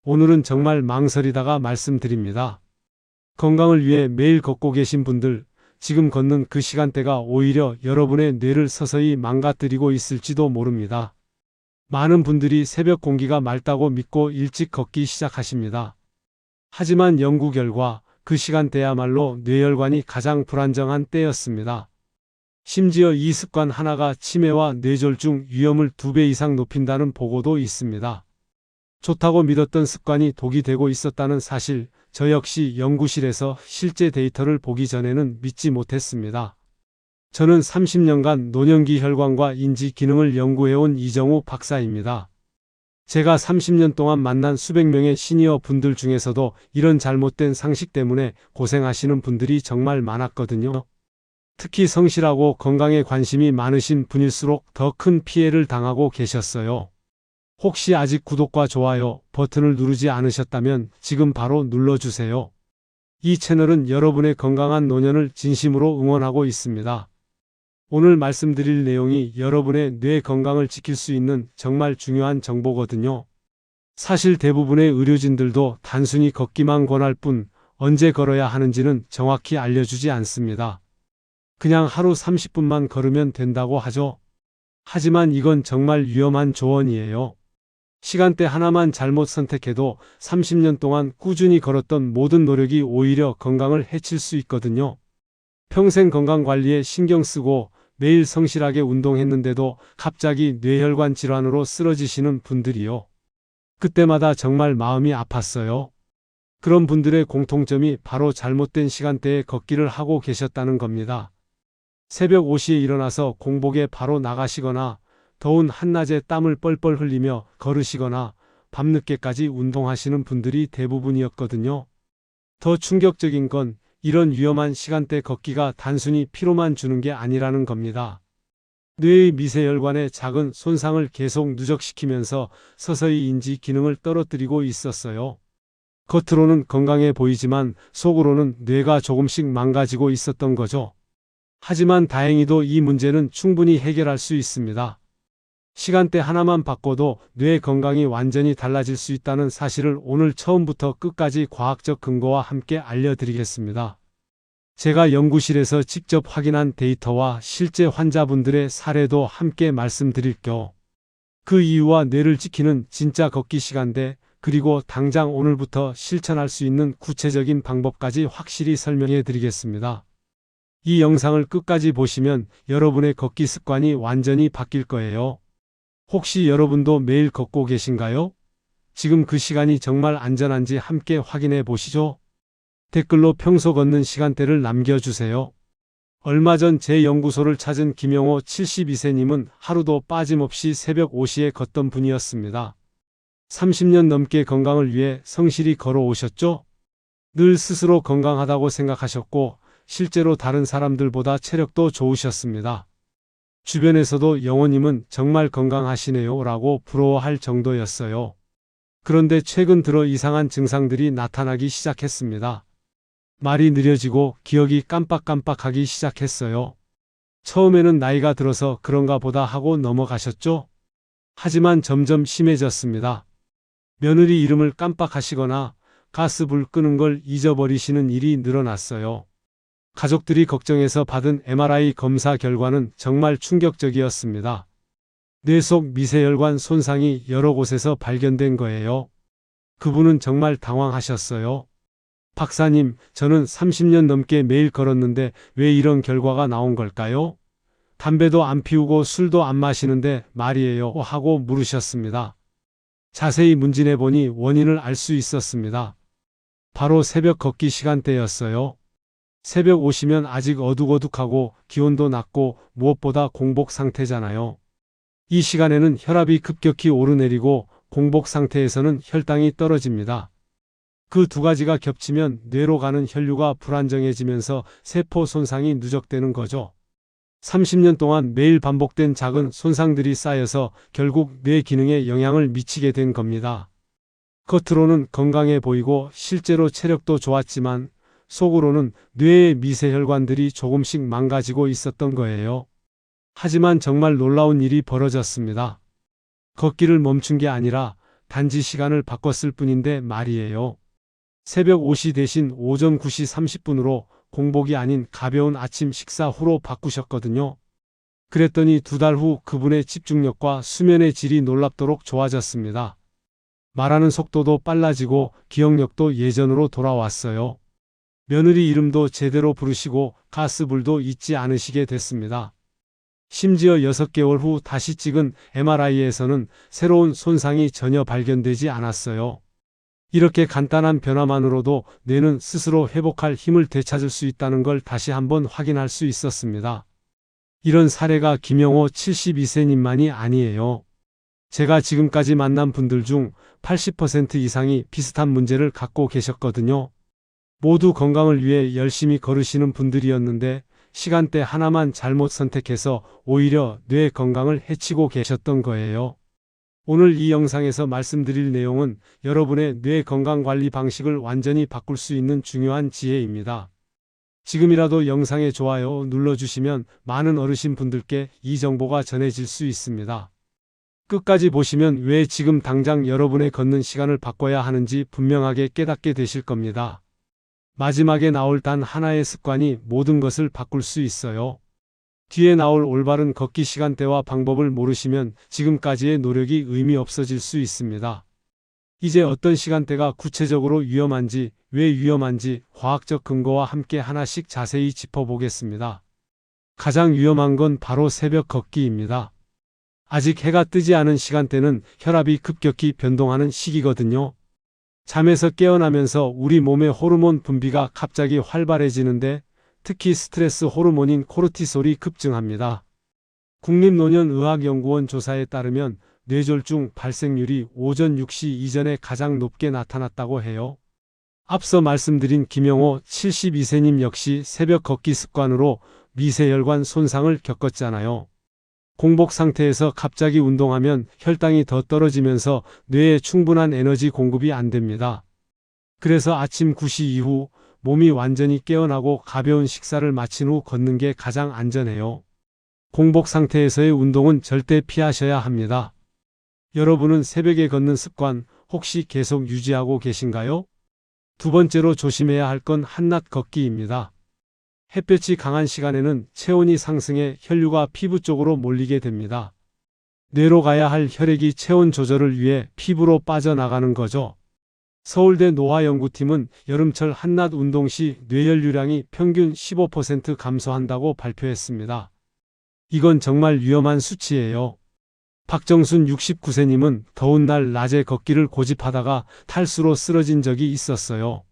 오늘은 정말 망설이다가 말씀드립니다. 건강을 위해 매일 걷고 계신 분들, 지금 걷는 그 시간대가 오히려 여러분의 뇌를 서서히 망가뜨리고 있을지도 모릅니다. 많은 분들이 새벽 공기가 맑다고 믿고 일찍 걷기 시작하십니다. 하지만 연구 결과 그 시간대야말로 뇌혈관이 가장 불안정한 때였습니다. 심지어 이 습관 하나가 치매와 뇌졸중 위험을 2배 이상 높인다는 보고도 있습니다. 좋다고 믿었던 습관이 독이 되고 있었다는 사실, 저 역시 연구실에서 실제 데이터를 보기 전에는 믿지 못했습니다. 저는 30년간 노년기 혈관과 인지 기능을 연구해온 이정우 박사입니다. 제가 30년 동안 만난 수백 명의 시니어 분들 중에서도 이런 잘못된 상식 때문에 고생하시는 분들이 정말 많았거든요. 특히 성실하고 건강에 관심이 많으신 분일수록 더 큰 피해를 당하고 계셨어요. 혹시 아직 구독과 좋아요 버튼을 누르지 않으셨다면 지금 바로 눌러주세요. 이 채널은 여러분의 건강한 노년을 진심으로 응원하고 있습니다. 오늘 말씀드릴 내용이 여러분의 뇌 건강을 지킬 수 있는 정말 중요한 정보거든요. 사실 대부분의 의료진들도 단순히 걷기만 권할 뿐 언제 걸어야 하는지는 정확히 알려주지 않습니다. 그냥 하루 30분만 걸으면 된다고 하죠. 하지만 이건 정말 위험한 조언이에요. 시간대 하나만 잘못 선택해도 30년 동안 꾸준히 걸었던 모든 노력이 오히려 건강을 해칠 수 있거든요. 평생 건강관리에 신경 쓰고 매일 성실하게 운동했는데도 갑자기 뇌혈관 질환으로 쓰러지시는 분들이요. 그때마다 정말 마음이 아팠어요. 그런 분들의 공통점이 바로 잘못된 시간대에 걷기를 하고 계셨다는 겁니다. 새벽 5시에 일어나서 공복에 바로 나가시거나 더운 한낮에 땀을 뻘뻘 흘리며 걸으시거나 밤늦게까지 운동하시는 분들이 대부분이었거든요. 더 충격적인 건 이런 위험한 시간대 걷기가 단순히 피로만 주는 게 아니라는 겁니다. 뇌의 미세혈관의 작은 손상을 계속 누적시키면서 서서히 인지 기능을 떨어뜨리고 있었어요. 겉으로는 건강해 보이지만 속으로는 뇌가 조금씩 망가지고 있었던 거죠. 하지만 다행히도 이 문제는 충분히 해결할 수 있습니다. 시간대 하나만 바꿔도 뇌 건강이 완전히 달라질 수 있다는 사실을 오늘 처음부터 끝까지 과학적 근거와 함께 알려드리겠습니다. 제가 연구실에서 직접 확인한 데이터와 실제 환자분들의 사례도 함께 말씀드릴게요. 그 이유와 뇌를 지키는 진짜 걷기 시간대, 그리고 당장 오늘부터 실천할 수 있는 구체적인 방법까지 확실히 설명해 드리겠습니다. 이 영상을 끝까지 보시면 여러분의 걷기 습관이 완전히 바뀔 거예요. 혹시 여러분도 매일 걷고 계신가요? 지금 그 시간이 정말 안전한지 함께 확인해 보시죠. 댓글로 평소 걷는 시간대를 남겨주세요. 얼마 전 제 연구소를 찾은 김영호 72세님은 하루도 빠짐없이 새벽 5시에 걷던 분이었습니다. 30년 넘게 건강을 위해 성실히 걸어오셨죠? 늘 스스로 건강하다고 생각하셨고 실제로 다른 사람들보다 체력도 좋으셨습니다. 주변에서도 영호님은 정말 건강하시네요 라고 부러워할 정도였어요. 그런데 최근 들어 이상한 증상들이 나타나기 시작했습니다. 말이 느려지고 기억이 깜빡깜빡하기 시작했어요. 처음에는 나이가 들어서 그런가 보다 하고 넘어가셨죠? 하지만 점점 심해졌습니다. 며느리 이름을 깜빡하시거나 가스불 끄는 걸 잊어버리시는 일이 늘어났어요. 가족들이 걱정해서 받은 MRI 검사 결과는 정말 충격적이었습니다. 뇌 속 미세혈관 손상이 여러 곳에서 발견된 거예요. 그분은 정말 당황하셨어요. 박사님, 저는 30년 넘게 매일 걸었는데 왜 이런 결과가 나온 걸까요? 담배도 안 피우고 술도 안 마시는데 말이에요 하고 물으셨습니다. 자세히 문진해 보니 원인을 알 수 있었습니다. 바로 새벽 걷기 시간대였어요. 새벽 오시면 아직 어둑어둑하고 기온도 낮고 무엇보다 공복 상태잖아요. 이 시간에는 혈압이 급격히 오르내리고 공복 상태에서는 혈당이 떨어집니다. 그 두 가지가 겹치면 뇌로 가는 혈류가 불안정해지면서 세포 손상이 누적되는 거죠. 30년 동안 매일 반복된 작은 손상들이 쌓여서 결국 뇌 기능에 영향을 미치게 된 겁니다. 겉으로는 건강해 보이고 실제로 체력도 좋았지만 속으로는 뇌의 미세혈관들이 조금씩 망가지고 있었던 거예요. 하지만 정말 놀라운 일이 벌어졌습니다. 걷기를 멈춘 게 아니라 단지 시간을 바꿨을 뿐인데 말이에요. 새벽 5시 대신 오전 9시 30분으로 공복이 아닌 가벼운 아침 식사 후로 바꾸셨거든요. 그랬더니 2달 후 그분의 집중력과 수면의 질이 놀랍도록 좋아졌습니다. 말하는 속도도 빨라지고 기억력도 예전으로 돌아왔어요. 며느리 이름도 제대로 부르시고 가스불도 잊지 않으시게 됐습니다. 심지어 6개월 후 다시 찍은 MRI에서는 새로운 손상이 전혀 발견되지 않았어요. 이렇게 간단한 변화만으로도 뇌는 스스로 회복할 힘을 되찾을 수 있다는 걸 다시 한번 확인할 수 있었습니다. 이런 사례가 김영호 72세님만이 아니에요. 제가 지금까지 만난 분들 중 80% 이상이 비슷한 문제를 갖고 계셨거든요. 모두 건강을 위해 열심히 걸으시는 분들이었는데 시간대 하나만 잘못 선택해서 오히려 뇌 건강을 해치고 계셨던 거예요. 오늘 이 영상에서 말씀드릴 내용은 여러분의 뇌 건강 관리 방식을 완전히 바꿀 수 있는 중요한 지혜입니다. 지금이라도 영상에 좋아요 눌러주시면 많은 어르신 분들께 이 정보가 전해질 수 있습니다. 끝까지 보시면 왜 지금 당장 여러분의 걷는 시간을 바꿔야 하는지 분명하게 깨닫게 되실 겁니다. 마지막에 나올 단 하나의 습관이 모든 것을 바꿀 수 있어요. 뒤에 나올 올바른 걷기 시간대와 방법을 모르시면 지금까지의 노력이 의미 없어질 수 있습니다. 이제 어떤 시간대가 구체적으로 위험한지, 왜 위험한지 과학적 근거와 함께 하나씩 자세히 짚어보겠습니다. 가장 위험한 건 바로 새벽 걷기입니다. 아직 해가 뜨지 않은 시간대는 혈압이 급격히 변동하는 시기거든요. 잠에서 깨어나면서 우리 몸의 호르몬 분비가 갑자기 활발해지는데 특히 스트레스 호르몬인 코르티솔이 급증합니다. 국립노년의학연구원 조사에 따르면 뇌졸중 발생률이 오전 6시 이전에 가장 높게 나타났다고 해요. 앞서 말씀드린 김영호 72세님 역시 새벽 걷기 습관으로 미세혈관 손상을 겪었잖아요. 공복 상태에서 갑자기 운동하면 혈당이 더 떨어지면서 뇌에 충분한 에너지 공급이 안 됩니다. 그래서 아침 9시 이후 몸이 완전히 깨어나고 가벼운 식사를 마친 후 걷는 게 가장 안전해요. 공복 상태에서의 운동은 절대 피하셔야 합니다. 여러분은 새벽에 걷는 습관 혹시 계속 유지하고 계신가요? 두 번째로 조심해야 할 건 한낮 걷기입니다. 햇볕이 강한 시간에는 체온이 상승해 혈류가 피부 쪽으로 몰리게 됩니다. 뇌로 가야 할 혈액이 체온 조절을 위해 피부로 빠져나가는 거죠. 서울대 노화연구팀은 여름철 한낮 운동 시 뇌혈류량이 평균 15% 감소한다고 발표했습니다. 이건 정말 위험한 수치예요. 박정순 69세님은 더운 날 낮에 걷기를 고집하다가 탈수로 쓰러진 적이 있었어요.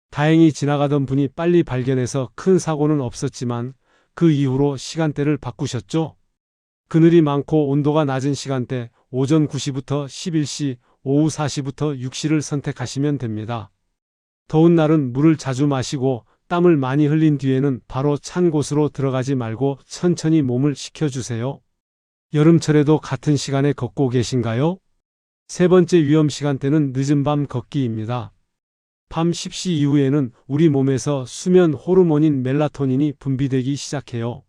다행히 지나가던 분이 빨리 발견해서 큰 사고는 없었지만 그 이후로 시간대를 바꾸셨죠. 그늘이 많고 온도가 낮은 시간대 오전 9시부터 11시, 오후 4시부터 6시를 선택하시면 됩니다. 더운 날은 물을 자주 마시고 땀을 많이 흘린 뒤에는 바로 찬 곳으로 들어가지 말고 천천히 몸을 식혀주세요. 여름철에도 같은 시간에 걷고 계신가요? 세 번째 위험 시간대는 늦은 밤 걷기입니다. 밤 10시 이후에는 우리 몸에서 수면 호르몬인 멜라토닌이 분비되기 시작해요.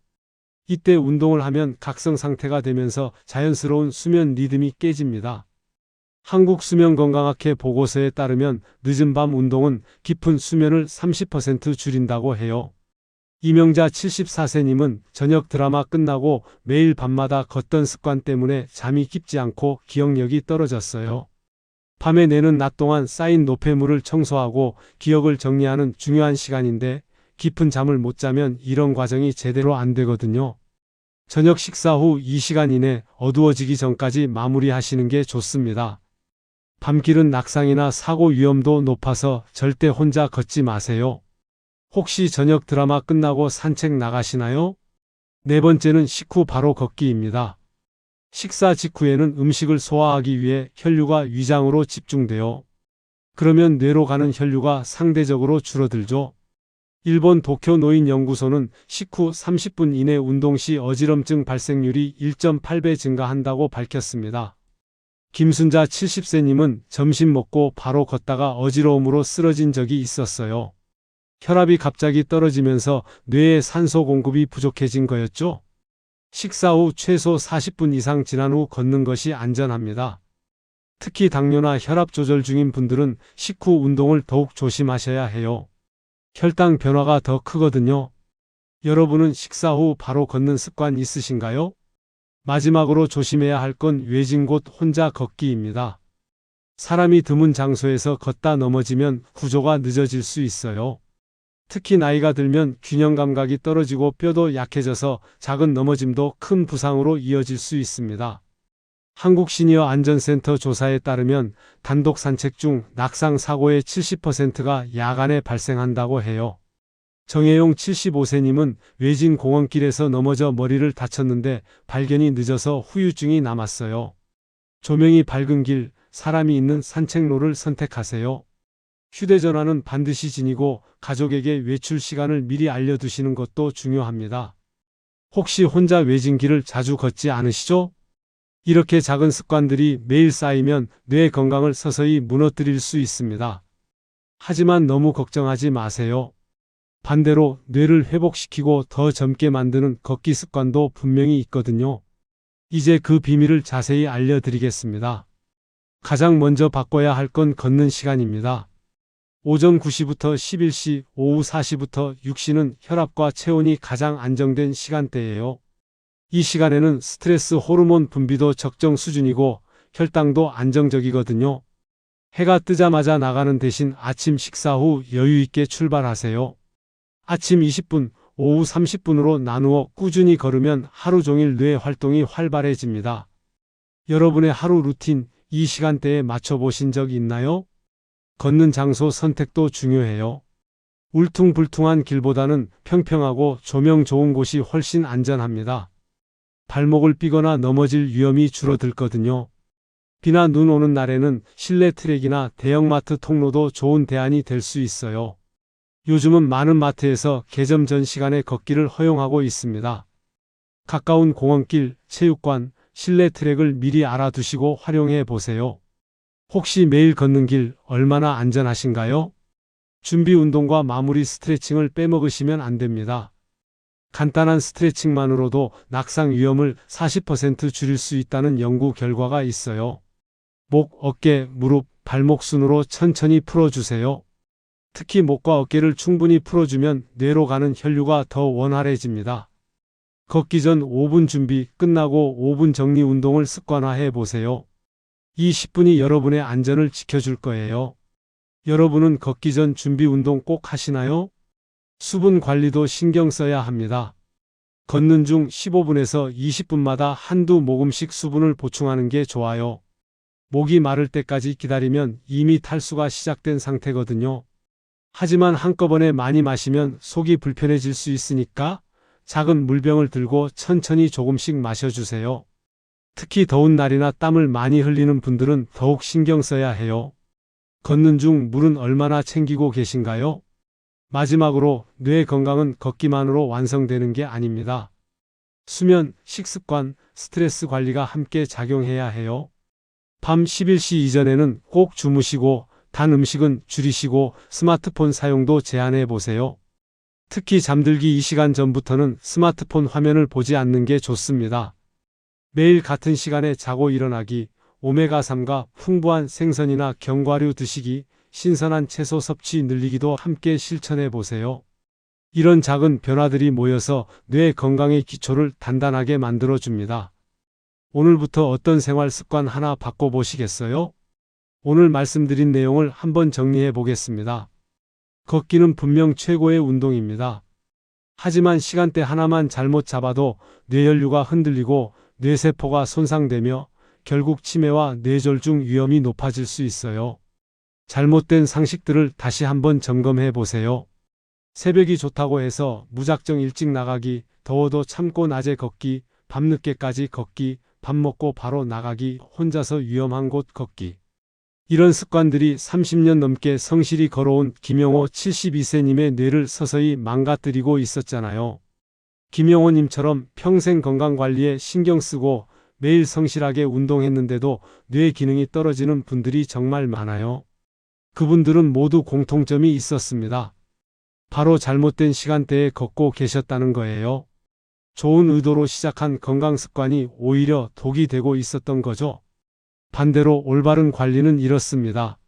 이때 운동을 하면 각성 상태가 되면서 자연스러운 수면 리듬이 깨집니다. 한국수면건강학회 보고서에 따르면 늦은 밤 운동은 깊은 수면을 30% 줄인다고 해요. 이명자 74세님은 저녁 드라마 끝나고 매일 밤마다 걷던 습관 때문에 잠이 깊지 않고 기억력이 떨어졌어요. 밤에 뇌는 낮 동안 쌓인 노폐물을 청소하고 기억을 정리하는 중요한 시간인데 깊은 잠을 못 자면 이런 과정이 제대로 안 되거든요. 저녁 식사 후 2시간 이내 어두워지기 전까지 마무리하시는 게 좋습니다. 밤길은 낙상이나 사고 위험도 높아서 절대 혼자 걷지 마세요. 혹시 저녁 드라마 끝나고 산책 나가시나요? 네 번째는 식후 바로 걷기입니다. 식사 직후에는 음식을 소화하기 위해 혈류가 위장으로 집중돼요. 그러면 뇌로 가는 혈류가 상대적으로 줄어들죠. 일본 도쿄 노인연구소는 식후 30분 이내 운동 시 어지럼증 발생률이 1.8배 증가한다고 밝혔습니다. 김순자 70세님은 점심 먹고 바로 걷다가 어지러움으로 쓰러진 적이 있었어요. 혈압이 갑자기 떨어지면서 뇌에 산소 공급이 부족해진 거였죠. 식사 후 최소 40분 이상 지난 후 걷는 것이 안전합니다. 특히 당뇨나 혈압 조절 중인 분들은 식후 운동을 더욱 조심하셔야 해요. 혈당 변화가 더 크거든요. 여러분은 식사 후 바로 걷는 습관 있으신가요? 마지막으로 조심해야 할 건 외진 곳 혼자 걷기입니다. 사람이 드문 장소에서 걷다 넘어지면 구조가 늦어질 수 있어요. 특히 나이가 들면 균형 감각이 떨어지고 뼈도 약해져서 작은 넘어짐도 큰 부상으로 이어질 수 있습니다. 한국시니어안전센터 조사에 따르면 단독 산책 중 낙상 사고의 70%가 야간에 발생한다고 해요. 정혜용 75세님은 외진 공원길에서 넘어져 머리를 다쳤는데 발견이 늦어서 후유증이 남았어요. 조명이 밝은 길, 사람이 있는 산책로를 선택하세요. 휴대전화는 반드시 지니고 가족에게 외출 시간을 미리 알려두시는 것도 중요합니다. 혹시 혼자 외진 길을 자주 걷지 않으시죠? 이렇게 작은 습관들이 매일 쌓이면 뇌 건강을 서서히 무너뜨릴 수 있습니다. 하지만 너무 걱정하지 마세요. 반대로 뇌를 회복시키고 더 젊게 만드는 걷기 습관도 분명히 있거든요. 이제 그 비밀을 자세히 알려드리겠습니다. 가장 먼저 바꿔야 할 건 걷는 시간입니다. 오전 9시부터 11시, 오후 4시부터 6시는 혈압과 체온이 가장 안정된 시간대예요. 이 시간에는 스트레스 호르몬 분비도 적정 수준이고 혈당도 안정적이거든요. 해가 뜨자마자 나가는 대신 아침 식사 후 여유 있게 출발하세요. 아침 20분, 오후 30분으로 나누어 꾸준히 걸으면 하루 종일 뇌 활동이 활발해집니다. 여러분의 하루 루틴, 이 시간대에 맞춰보신 적 있나요? 걷는 장소 선택도 중요해요. 울퉁불퉁한 길보다는 평평하고 조명 좋은 곳이 훨씬 안전합니다. 발목을 삐거나 넘어질 위험이 줄어들거든요. 비나 눈 오는 날에는 실내 트랙이나 대형마트 통로도 좋은 대안이 될 수 있어요. 요즘은 많은 마트에서 개점 전 시간에 걷기를 허용하고 있습니다. 가까운 공원길, 체육관, 실내 트랙을 미리 알아두시고 활용해 보세요. 혹시 매일 걷는 길 얼마나 안전하신가요? 준비 운동과 마무리 스트레칭을 빼먹으시면 안 됩니다. 간단한 스트레칭만으로도 낙상 위험을 40% 줄일 수 있다는 연구 결과가 있어요. 목, 어깨, 무릎, 발목 순으로 천천히 풀어주세요. 특히 목과 어깨를 충분히 풀어주면 뇌로 가는 혈류가 더 원활해집니다. 걷기 전 5분 준비, 끝나고 5분 정리 운동을 습관화해 보세요. 이 10분이 여러분의 안전을 지켜줄 거예요. 여러분은 걷기 전 준비 운동 꼭 하시나요? 수분 관리도 신경 써야 합니다. 걷는 중 15분에서 20분마다 한두 모금씩 수분을 보충하는 게 좋아요. 목이 마를 때까지 기다리면 이미 탈수가 시작된 상태거든요. 하지만 한꺼번에 많이 마시면 속이 불편해질 수 있으니까 작은 물병을 들고 천천히 조금씩 마셔주세요. 특히 더운 날이나 땀을 많이 흘리는 분들은 더욱 신경 써야 해요. 걷는 중 물은 얼마나 챙기고 계신가요? 마지막으로 뇌 건강은 걷기만으로 완성되는 게 아닙니다. 수면, 식습관, 스트레스 관리가 함께 작용해야 해요. 밤 11시 이전에는 꼭 주무시고 단 음식은 줄이시고 스마트폰 사용도 제한해 보세요. 특히 잠들기 2시간 전부터는 스마트폰 화면을 보지 않는 게 좋습니다. 매일 같은 시간에 자고 일어나기, 오메가3가 풍부한 생선이나 견과류 드시기, 신선한 채소 섭취 늘리기도 함께 실천해 보세요. 이런 작은 변화들이 모여서 뇌 건강의 기초를 단단하게 만들어줍니다. 오늘부터 어떤 생활 습관 하나 바꿔보시겠어요? 오늘 말씀드린 내용을 한번 정리해 보겠습니다. 걷기는 분명 최고의 운동입니다. 하지만 시간대 하나만 잘못 잡아도 뇌혈류가 흔들리고 뇌세포가 손상되며 결국 치매와 뇌졸중 위험이 높아질 수 있어요. 잘못된 상식들을 다시 한번 점검해 보세요. 새벽이 좋다고 해서 무작정 일찍 나가기, 더워도 참고 낮에 걷기, 밤늦게까지 걷기, 밥 먹고 바로 나가기, 혼자서 위험한 곳 걷기. 이런 습관들이 30년 넘게 성실히 걸어온 김영호 72세님의 뇌를 서서히 망가뜨리고 있었잖아요. 김영호님처럼 평생 건강관리에 신경 쓰고 매일 성실하게 운동했는데도 뇌 기능이 떨어지는 분들이 정말 많아요. 그분들은 모두 공통점이 있었습니다. 바로 잘못된 시간대에 걷고 계셨다는 거예요. 좋은 의도로 시작한 건강 습관이 오히려 독이 되고 있었던 거죠. 반대로 올바른 관리는 이렇습니다.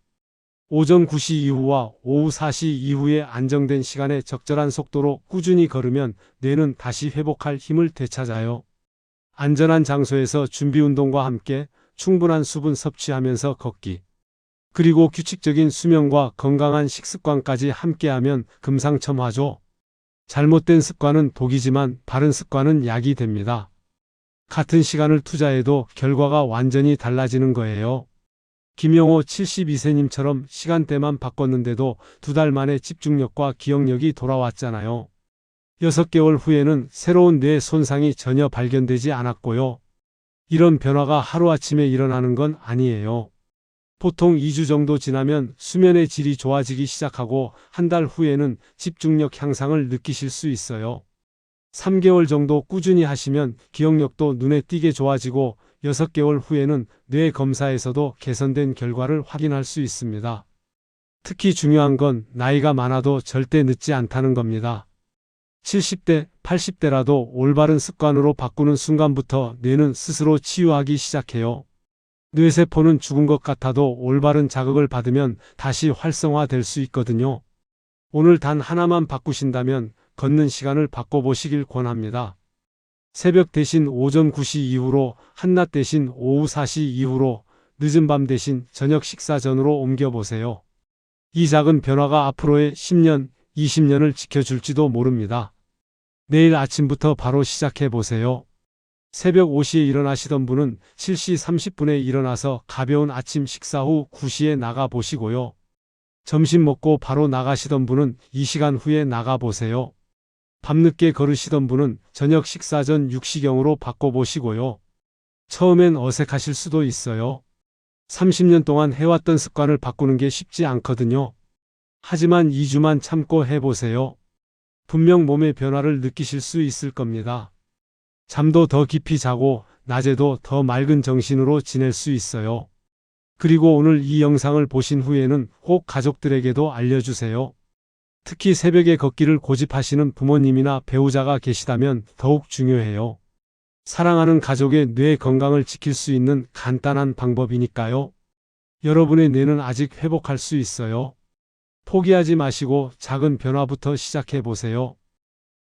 오전 9시 이후와 오후 4시 이후에 안정된 시간에 적절한 속도로 꾸준히 걸으면 뇌는 다시 회복할 힘을 되찾아요. 안전한 장소에서 준비 운동과 함께 충분한 수분 섭취하면서 걷기. 그리고 규칙적인 수면과 건강한 식습관까지 함께하면 금상첨화죠. 잘못된 습관은 독이지만 바른 습관은 약이 됩니다. 같은 시간을 투자해도 결과가 완전히 달라지는 거예요. 김영호 72세님처럼 시간대만 바꿨는데도 2달 만에 집중력과 기억력이 돌아왔잖아요. 6개월 후에는 새로운 뇌 손상이 전혀 발견되지 않았고요. 이런 변화가 하루아침에 일어나는 건 아니에요. 보통 2주 정도 지나면 수면의 질이 좋아지기 시작하고 한 달 후에는 집중력 향상을 느끼실 수 있어요. 3개월 정도 꾸준히 하시면 기억력도 눈에 띄게 좋아지고 6개월 후에는 뇌 검사에서도 개선된 결과를 확인할 수 있습니다. 특히 중요한 건 나이가 많아도 절대 늦지 않다는 겁니다. 70대, 80대라도 올바른 습관으로 바꾸는 순간부터 뇌는 스스로 치유하기 시작해요. 뇌세포는 죽은 것 같아도 올바른 자극을 받으면 다시 활성화될 수 있거든요. 오늘 단 하나만 바꾸신다면 걷는 시간을 바꿔보시길 권합니다. 새벽 대신 오전 9시 이후로, 한낮 대신 오후 4시 이후로, 늦은 밤 대신 저녁 식사 전으로 옮겨보세요. 이 작은 변화가 앞으로의 10년, 20년을 지켜줄지도 모릅니다. 내일 아침부터 바로 시작해보세요. 새벽 5시에 일어나시던 분은 7시 30분에 일어나서 가벼운 아침 식사 후 9시에 나가보시고요. 점심 먹고 바로 나가시던 분은 이 시간 후에 나가보세요. 밤늦게 걸으시던 분은 저녁 식사 전 6시경으로 바꿔보시고요. 처음엔 어색하실 수도 있어요. 30년 동안 해왔던 습관을 바꾸는 게 쉽지 않거든요. 하지만 2주만 참고 해보세요. 분명 몸의 변화를 느끼실 수 있을 겁니다. 잠도 더 깊이 자고 낮에도 더 맑은 정신으로 지낼 수 있어요. 그리고 오늘 이 영상을 보신 후에는 꼭 가족들에게도 알려주세요. 특히 새벽에 걷기를 고집하시는 부모님이나 배우자가 계시다면 더욱 중요해요. 사랑하는 가족의 뇌 건강을 지킬 수 있는 간단한 방법이니까요. 여러분의 뇌는 아직 회복할 수 있어요. 포기하지 마시고 작은 변화부터 시작해 보세요.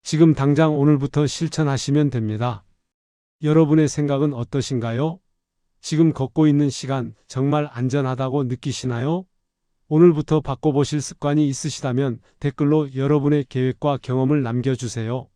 지금 당장 오늘부터 실천하시면 됩니다. 여러분의 생각은 어떠신가요? 지금 걷고 있는 시간 정말 안전하다고 느끼시나요? 오늘부터 바꿔보실 습관이 있으시다면 댓글로 여러분의 계획과 경험을 남겨주세요.